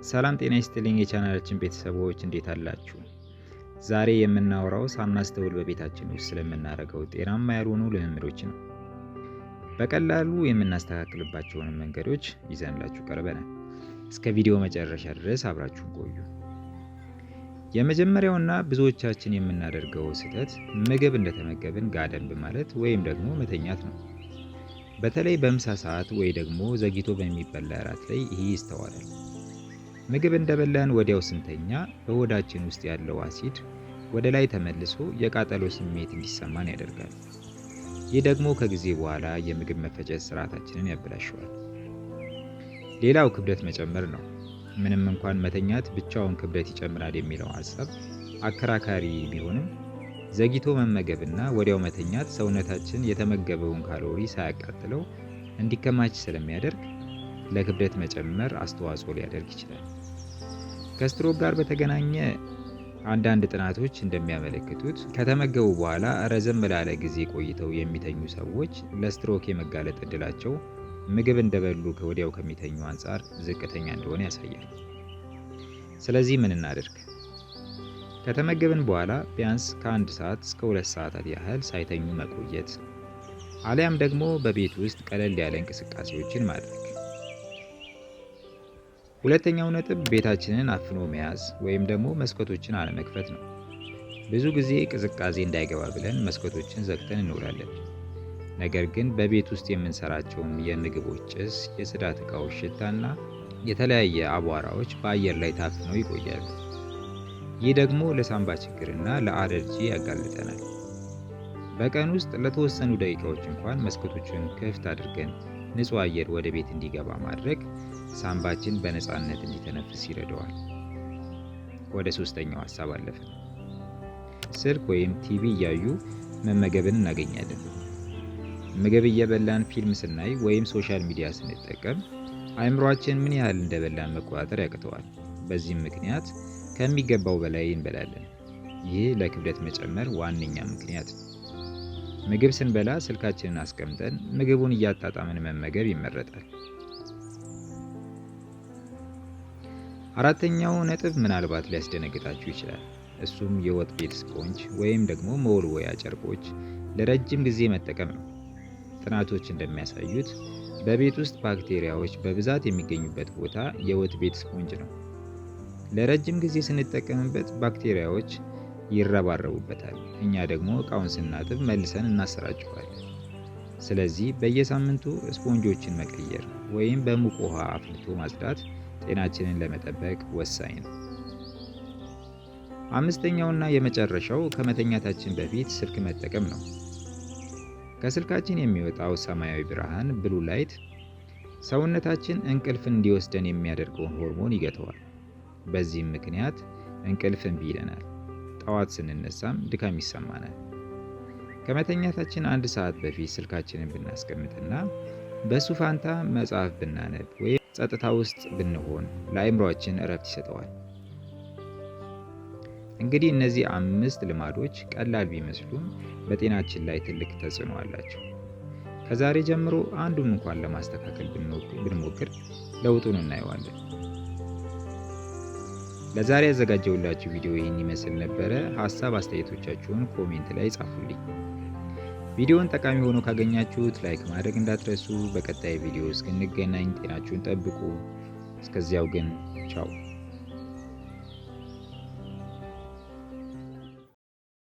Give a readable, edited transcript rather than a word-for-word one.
ሰላም ጤና ይስጥልኝ የቻናላችን ቤተሰቦች እንዴት አላችሁ? ዛሬ የምናወራው ሳናስተውል በቤታችን ውስጥ ስለምናደርገው ጤናማ ያልሆኑ ልምምዶች ነው። በቀላሉ የምናስተካክልባቸውን መንገዶች ይዘንላችሁ ቀርበናል። እስከ ቪዲዮ መጨረሻ ድረስ አብራችሁን ቆዩ። የመጀመሪያውና ብዙዎቻችን የምናደርገው ስህተት ምግብ እንደተመገብን ጋደም በማለት ወይም ደግሞ መተኛት ነው። በተለይ በምሳ ሰዓት ወይ ደግሞ ዘግይቶ በሚበላ እራት ላይ ይህ ይስተዋላል። ምግብ እንደበላን ወዲያው ስንተኛ በሆዳችን ውስጥ ያለው አሲድ ወደ ላይ ተመልሶ የቃጠሎ ስሜት እንዲሰማን ያደርጋል። ይህ ደግሞ ከጊዜ በኋላ የምግብ መፈጨት ስርዓታችንን ያበላሸዋል። ሌላው ክብደት መጨመር ነው። ምንም እንኳን መተኛት ብቻውን ክብደት ይጨምራል የሚለው ሀሳብ አከራካሪ ቢሆንም ዘግይቶ መመገብና ወዲያው መተኛት ሰውነታችን የተመገበውን ካሎሪ ሳያቃጥለው እንዲከማች ስለሚያደርግ ለክብደት መጨመር አስተዋጽኦ ሊያደርግ ይችላል። ከስትሮክ ጋር በተገናኘ አንዳንድ ጥናቶች እንደሚያመለክቱት ከተመገቡ በኋላ ረዘም ላለ ጊዜ ቆይተው የሚተኙ ሰዎች ለስትሮክ የመጋለጥ እድላቸው ምግብ እንደበሉ ወዲያው ከሚተኙ አንጻር ዝቅተኛ እንደሆነ ያሳያል። ስለዚህ ምን እናድርግ? ከተመገብን በኋላ ቢያንስ ከ1 ሰዓት እስከ 2 ሰዓታት ያህል ሳይተኙ መቆየት፣ አሊያም ደግሞ በቤት ውስጥ ቀለል ያለ እንቅስቃሴዎችን ማድረግ። ሁለተኛው ነጥብ ቤታችንን አፍኖ መያዝ ወይም ደግሞ መስኮቶችን አለመክፈት ነው። ብዙ ጊዜ ቅዝቃዜ እንዳይገባ ብለን መስኮቶችን ዘግተን እንውላለን። ነገር ግን በቤት ውስጥ የምንሰራቸውም የምግቦች ጭስ፣ የጽዳት ዕቃዎች ሽታና የተለያየ አቧራዎች በአየር ላይ ታፍነው ይቆያሉ። ይህ ደግሞ ለሳንባ ችግርና ለአለርጂ ያጋልጠናል። በቀን ውስጥ ለተወሰኑ ደቂቃዎች እንኳን መስኮቶችን ክፍት አድርገን ንጹህ አየር ወደ ቤት እንዲገባ ማድረግ ሳንባችን በነፃነት እንዲተነፍስ ይረዳዋል። ወደ ሶስተኛው ሀሳብ አለፍን። ስልክ ወይም ቲቪ እያዩ መመገብን እናገኛለን። ምግብ እየበላን ፊልም ስናይ ወይም ሶሻል ሚዲያ ስንጠቀም አእምሯችን ምን ያህል እንደበላን መቆጣጠር ያቅተዋል። በዚህም ምክንያት ከሚገባው በላይ እንበላለን። ይህ ለክብደት መጨመር ዋነኛ ምክንያት ነው። ምግብ ስንበላ ስልካችንን አስቀምጠን ምግቡን እያጣጣምን መመገብ ይመረጣል። አራተኛው ነጥብ ምናልባት ሊያስደነግጣችሁ ይችላል። እሱም የወጥ ቤት ስፖንጅ ወይም ደግሞ መወልወያ ጨርቆች ለረጅም ጊዜ መጠቀም ነው። ጥናቶች እንደሚያሳዩት በቤት ውስጥ ባክቴሪያዎች በብዛት የሚገኙበት ቦታ የወጥ ቤት ስፖንጅ ነው። ለረጅም ጊዜ ስንጠቀምበት ባክቴሪያዎች ይረባረቡበታል። እኛ ደግሞ እቃውን ስናጥብ መልሰን እናሰራጨዋለን። ስለዚህ በየሳምንቱ ስፖንጆችን መቀየር ወይም በሙቅ ውሃ አፍልቶ ማጽዳት ጤናችንን ለመጠበቅ ወሳኝ ነው። አምስተኛውና የመጨረሻው ከመተኛታችን በፊት ስልክ መጠቀም ነው። ከስልካችን የሚወጣው ሰማያዊ ብርሃን ብሉ ላይት ሰውነታችን እንቅልፍ እንዲወስደን የሚያደርገውን ሆርሞን ይገተዋል። በዚህም ምክንያት እንቅልፍ እምቢ ይለናል። ጠዋት ስንነሳም ድካም ይሰማናል። ከመተኛታችን 1 ሰዓት በፊት ስልካችንን ብናስቀምጥና በሱ ፋንታ መጽሐፍ ብናነብ ወይም ጸጥታ ውስጥ ብንሆን ለአእምሯችን እረፍት ይሰጠዋል። እንግዲህ እነዚህ 5 ልማዶች ቀላል ቢመስሉም በጤናችን ላይ ትልቅ ተጽዕኖ አላቸው። ከዛሬ ጀምሮ አንዱን እንኳን ለማስተካከል ብንሞክር ለውጡን እናየዋለን። ለዛሬ ያዘጋጀሁላችሁ ቪዲዮ ይህን ይመስል ነበረ። ሀሳብ አስተያየቶቻችሁን ኮሜንት ላይ ጻፉልኝ። ቪዲዮውን ጠቃሚ ሆኖ ካገኛችሁት ላይክ ማድረግ እንዳትረሱ። በቀጣይ ቪዲዮ እስክንገናኝ ጤናችሁን ጠብቁ። እስከዚያው ግን ቻው።